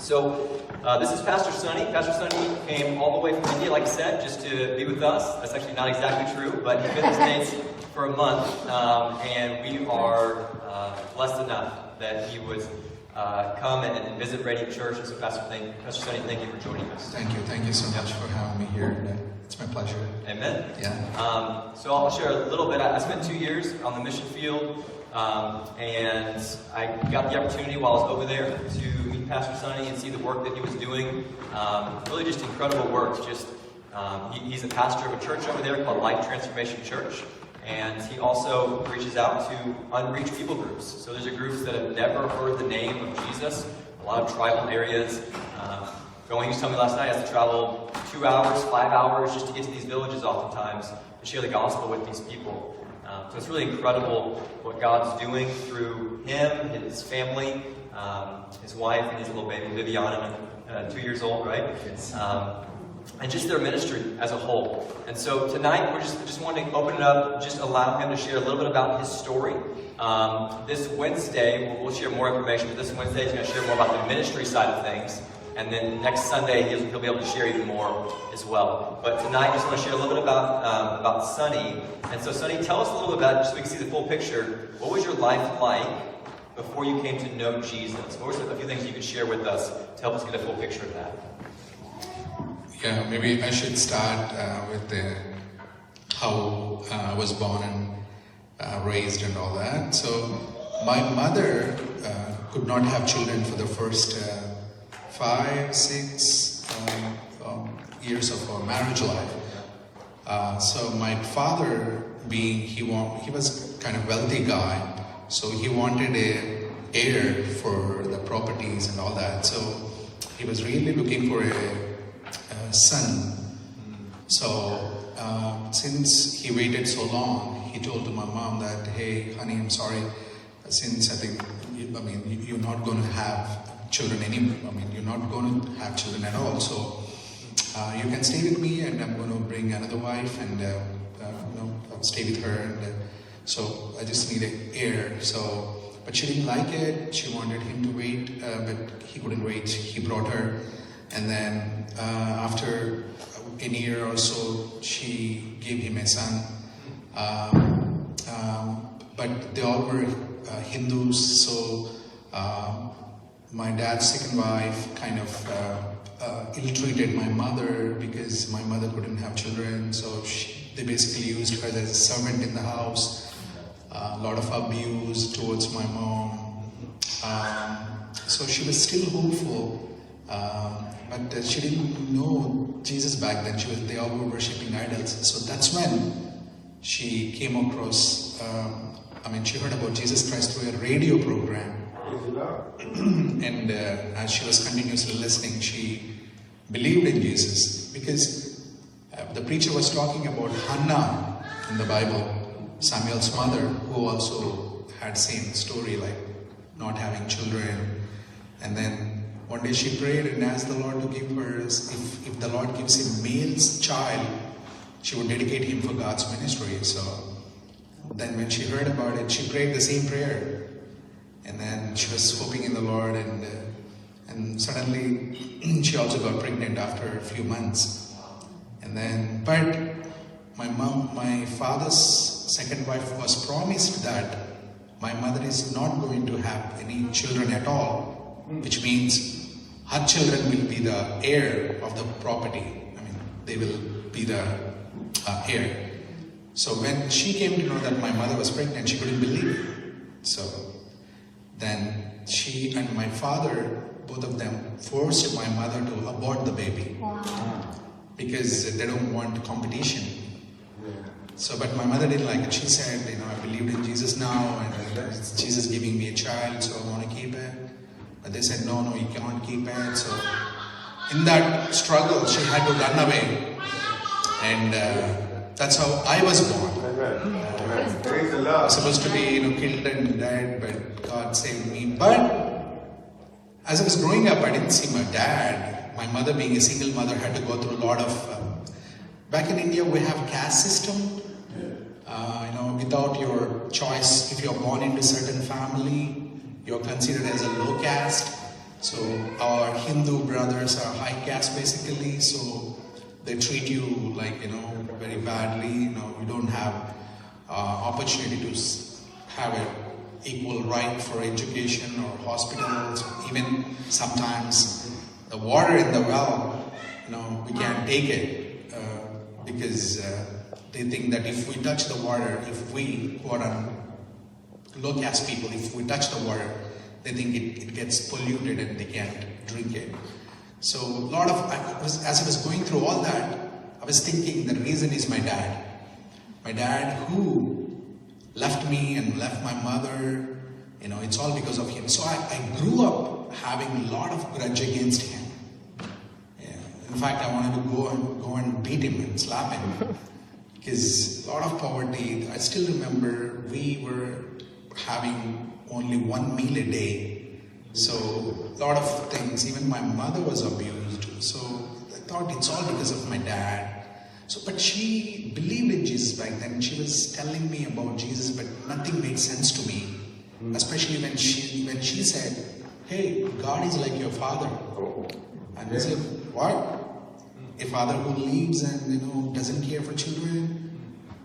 So this is Pastor Sonny. Pastor Sonny came all the way from India, like I said, just to be with us. That's actually not exactly true, but he's been in the States for a month, and we are blessed enough that he would come and visit Radiant Church. And so Pastor Sonny, thank you for joining us. Thank you so much for having me here. It's my pleasure. Amen. Yeah. So I'll share a little bit. I spent 2 years on the mission field, and I got the opportunity while I was over there to meet Pastor Sonny and see the work that he was doing. Really just incredible work. He's a pastor of a church over there called Life Transformation Church, and he also reaches out to unreached people groups. So there's groups that have never heard the name of Jesus, a lot of tribal areas. He was telling me last night, I have to travel 2 hours, 5 hours just to get to these villages oftentimes to share the gospel with these people. So it's really incredible what God's doing through him, his family, his wife, and his little baby, Viviana, 2 years old, right? Yes. And just their ministry as a whole. And so tonight, we're just wanting to open it up, just allow him to share a little bit about his story. This Wednesday, we'll share more information, but this Wednesday he's going to share more about the ministry side of things. And then next Sunday, he'll be able to share even more as well. But tonight, I just want to share a little bit about Sonny. And so, Sonny, tell us a little bit about, just so we can see the full picture, what was your life like before you came to know Jesus? What were a few things you could share with us to help us get a full picture of that? Yeah, maybe I should start with how I was born and raised and all that. So, my mother could not have children for the first 5, 6 years of our marriage life. So my father, he was kind of wealthy guy, so he wanted a heir for the properties and all that. So he was really looking for a son. So since he waited so long, he told to my mom that, hey, honey, I'm sorry, since I think, you're not going to have children anymore. You're not going to have children at all. So you can stay with me, and I'm going to bring another wife, and I'll stay with her. And so I just need an heir. So, but she didn't like it. She wanted him to wait, but he couldn't wait. He brought her, and then after a year or so, she gave him a son. But they all were Hindus, so. My dad's second wife kind of ill-treated my mother because my mother couldn't have children. So they basically used her as a servant in the house. A lot of abuse towards my mom. So she was still hopeful, but she didn't know Jesus back then. They all were worshipping idols. So that's when she came across. She heard about Jesus Christ through a radio program. And as she was continuously listening, she believed in Jesus because the preacher was talking about Hannah in the Bible, Samuel's mother, who also had same story, like not having children. And then one day she prayed and asked the Lord to give her, if the Lord gives a male child, she would dedicate him for God's ministry. So then when she heard about it, she prayed the same prayer. And then she was hoping in the Lord, and suddenly she also got pregnant after a few months. And then, but my father's second wife was promised that my mother is not going to have any children at all, which means her children will be the heir of the property. They will be the heir. So when she came to know that my mother was pregnant, she couldn't believe it. So then she and my father, both of them, forced my mother to abort the baby. Wow. Because they don't want competition. So, but my mother didn't like it. She said, I believed in Jesus now, and Jesus giving me a child, so I want to keep it. But they said, no, you can't keep it. So in that struggle, she had to run away. And that's how I was born. I was supposed to be killed and died, but God saved me. But as I was growing up, I didn't see my dad. My mother, being a single mother, had to go through a lot of... back in India, we have caste system. Without your choice, if you're born into a certain family, you're considered as a low caste. So our Hindu brothers are high caste basically, so they treat you like, very badly. You don't have opportunity to have an equal right for education or hospitals. Even sometimes the water in the well, we can't take it because they think that if we touch the water, if we, quote unquote, low caste people, if we touch the water, they think it gets polluted and they can't drink it. So as I was going through all that, I was thinking the reason is my dad. My dad who left me and left my mother, it's all because of him. So I grew up having a lot of grudge against him. Yeah. In fact, I wanted to go and beat him and slap him. Because a lot of poverty. I still remember we were having only one meal a day. So a lot of things, even my mother was abused. So I thought it's all because of my dad. But she believed in Jesus back then. She was telling me about Jesus, but nothing made sense to me. Especially when she said, "Hey, God is like your father." And I said, "What? A father who leaves and doesn't care for children?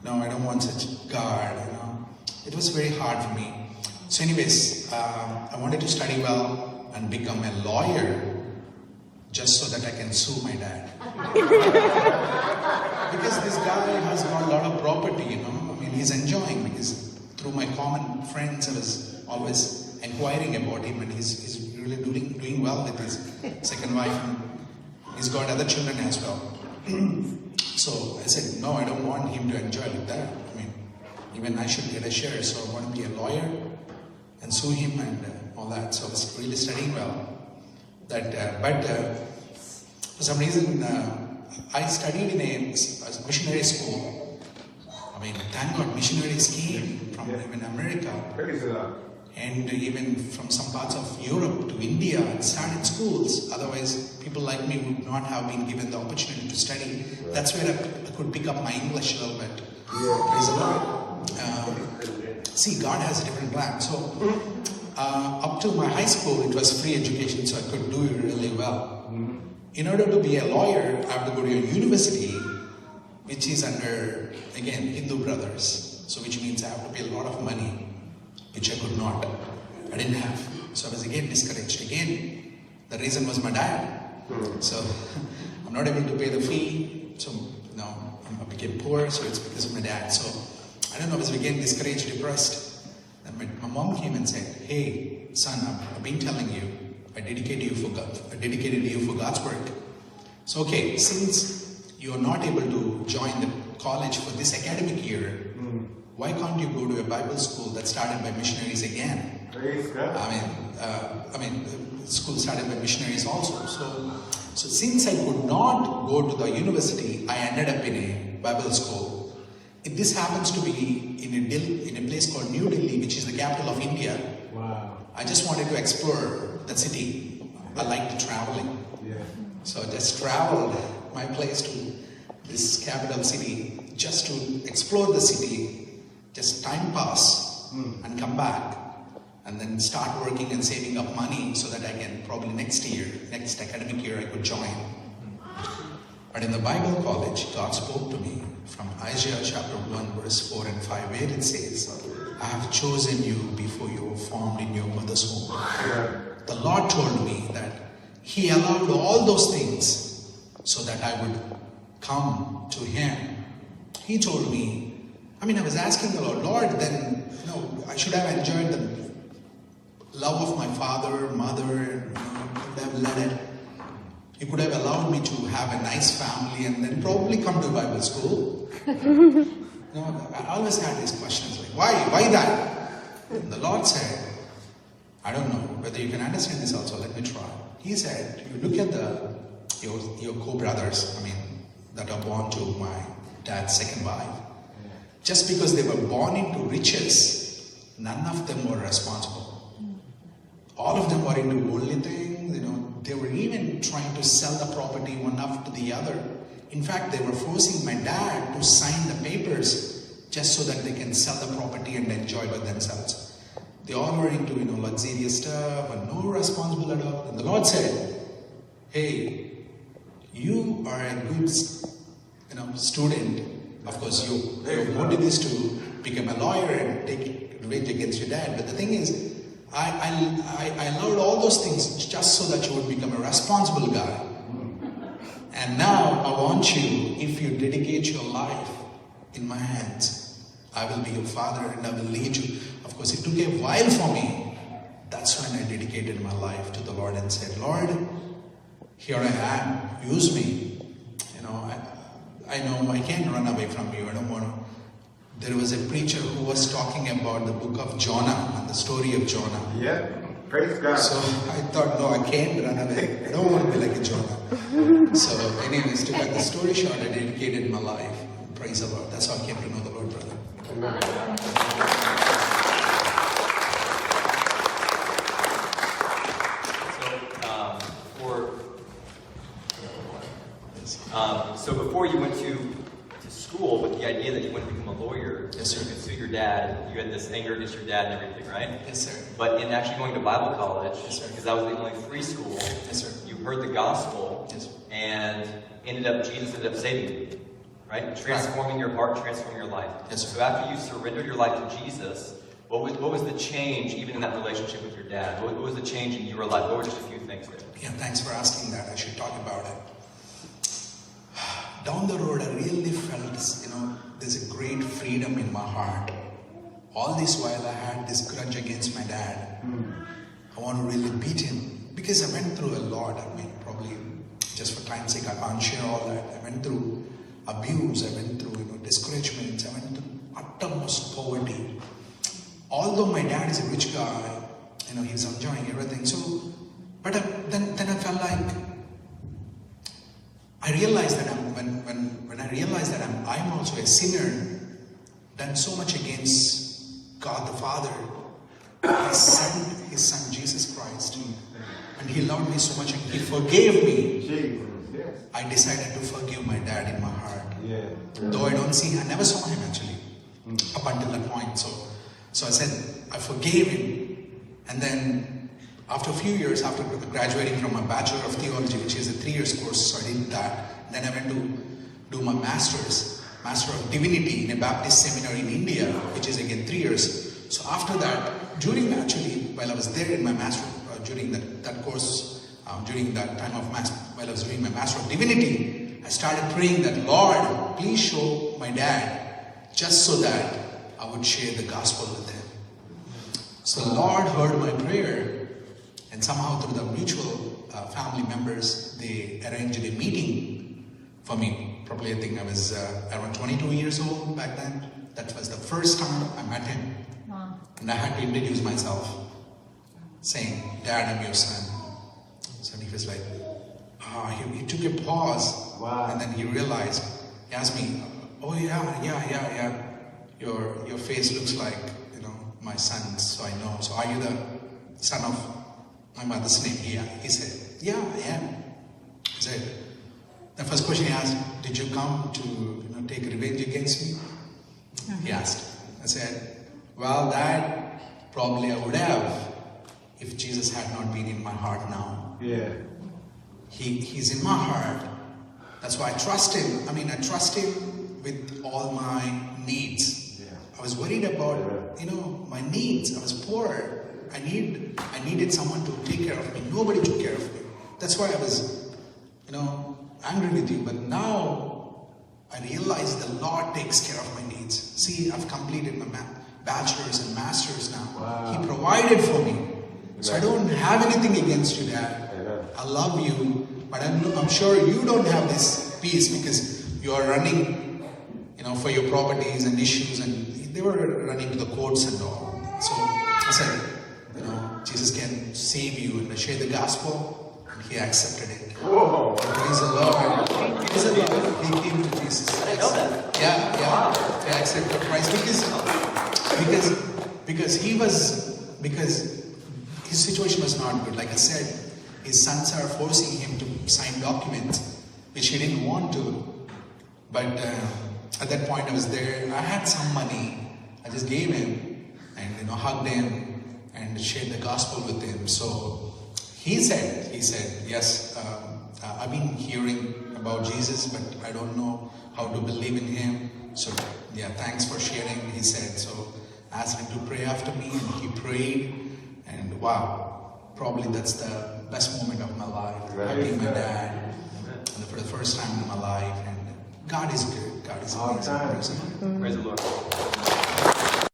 No, I don't want such God." It was very hard for me. So anyways, I wanted to study well and become a lawyer just so that I can sue my dad. Because this guy has got a lot of property, he's enjoying, because through my common friends I was always inquiring about him, and he's really doing well with his second wife, and he's got other children as well. So I said, no, I don't want him to enjoy like that. Even I should get a share, so I want to be a lawyer and sue him and all that. So I was really studying well. But for some reason, I studied in a missionary school. Thank God missionaries came from even America. And even from some parts of Europe to India and started schools. Otherwise, people like me would not have been given the opportunity to study. That's where I could pick up my English a little bit. Praise the Lord. See, God has a different plan. So, up to my high school, it was free education, so I could do it really well. In order to be a lawyer, I have to go to a university, which is under, again, Hindu brothers. So, which means I have to pay a lot of money, which I could not. I didn't have. So, I was again discouraged. Again, the reason was my dad. So, I'm not able to pay the fee. So, I became poor, so it's because of my dad. So, I don't know, I was again discouraged, depressed. Then my mom came and said, "Hey, son, I've been telling you, I dedicated you for God's work. So, okay, since you are not able to join the college for this academic year, why can't you go to a Bible school that started by missionaries again?" School started by missionaries also. So since I could not go to the university, I ended up in a Bible school. This happens to be in a place called New Delhi, which is the capital of India. Wow. I just wanted to explore the city. I liked traveling. Yeah. So I just traveled my place to this capital city just to explore the city, just time pass and come back, and then start working and saving up money so that I can probably next academic year I could join. But in the Bible college, God spoke to me from Isaiah chapter 1 verse 4 and 5, where it says, "I have chosen you before you were formed in your mother's womb." Yeah. The Lord told me that He allowed all those things so that I would come to Him. He told me, I was asking the Lord, then, I should have enjoyed the love of my father, mother, could have led it. You could have allowed me to have a nice family and then probably come to Bible school. I always had these questions like, why that? And the Lord said, I don't know whether you can understand this also, let me try. He said, you look at your co-brothers, that are born to my dad's second wife. Just because they were born into riches, none of them were responsible. All of them were into worldly things, they were even trying to sell the property one after the other. In fact, they were forcing my dad to sign the papers just so that they can sell the property and enjoy by themselves. They all were into, luxurious stuff and no responsible at all. And the Lord said, hey, you are a good, student. Of course, your motive is to become a lawyer and take revenge against your dad. But the thing is, I allowed all those things just so that you would become a responsible guy. And now I want you, if you dedicate your life in my hands, I will be your father and I will lead you. Of course, it took a while for me. That's when I dedicated my life to the Lord and said, Lord, here I am. Use me. I know I can't run away from you. I don't want to. There was a preacher who was talking about the book of Jonah and the story of Jonah. Yeah, praise God. So I thought, no, I can't run away. I don't want to be like a Jonah. So anyways, to cut the story short, I dedicated my life. Praise the Lord. That's how I came to know the Lord, brother. So before you went to school with the idea that you wanted to become a lawyer, yes, sir, you could sue your dad, you had this anger against your dad and everything, right? Yes, sir. But in actually going to Bible college, yes, sir, because that was the only free school, yes, sir, you heard the gospel, yes, and Jesus ended up saving you, right? Transforming your heart, transforming your life. Yes, sir. So after you surrendered your life to Jesus, what was the change even in that relationship with your dad? What was the change in your life? What were just a few things there? Yeah, thanks for asking that. I should talk about it. Down the road, I really felt, there's a great freedom in my heart. All this while, I had this grudge against my dad. I want to really beat him because I went through a lot. I mean, probably just for time's sake, I can't share all that. I went through abuse. I went through, discouragement. I went through uttermost poverty. Although my dad is a rich guy, he's enjoying everything. So, but then I felt like I realized that when I realized that I'm also a sinner, done so much against God the Father, He sent His Son Jesus Christ, and He loved me so much and He forgave me. I decided to forgive my dad in my heart. Though I never saw him actually up until that point. So I said I forgave him, and then after a few years, after graduating from my Bachelor of Theology, which is a 3 years course, so I did that. Then I went to do my Master of Divinity in a Baptist seminary in India, which is again 3 years. So after that, while I was there in my Master, during that course, during that time of while I was doing my Master of Divinity, I started praying that, Lord, please show my dad, just so that I would share the gospel with him. So the Lord heard my prayer. And somehow through the mutual family members, they arranged a meeting for me. Probably I think I was around 22 years old back then. That was the first time I met him. Wow. And I had to introduce myself, saying, Dad, I'm your son. So he was like, he took a pause. Wow. And then he realized, he asked me, oh yeah. Your face looks like, my son's, so I know. So are you the son of my mother's name? He said, yeah, I am. He said, the first question he asked, did you come to take revenge against me? He asked. I said, well, Dad, probably I would have if Jesus had not been in my heart now. Yeah. He's in my heart. That's why I trust him. I trust him with all my needs. Yeah. I was worried about, my needs. I was poor. I needed someone to take care of me. Nobody took care of me. That's why I was, angry with you. But now I realize the Lord takes care of my needs. See, I've completed my bachelor's and master's now. Wow. He provided for me. So I don't have anything against you, Dad. I love you. But I'm sure you don't have this peace because you are running, for your properties and issues. And they were running to the courts and all. So I said, Jesus can save you, and I shared the gospel, and he accepted it. Whoa. Praise the Lord. Praise the Lord. He came to Jesus. I didn't know that. Yeah. He accepted Christ because his situation was not good. Like I said, his sons are forcing him to sign documents, which he didn't want to. But at that point I was there. I had some money. I just gave him and hugged him. and shared the gospel with him. So he said, yes, I've been hearing about Jesus, but I don't know how to believe in him. So yeah, thanks for sharing, he said. So asked him to pray after me, and he prayed, and wow, probably that's the best moment of my life. Meeting my dad for the first time in my life, and God is good. God is amazing. Praise the Lord.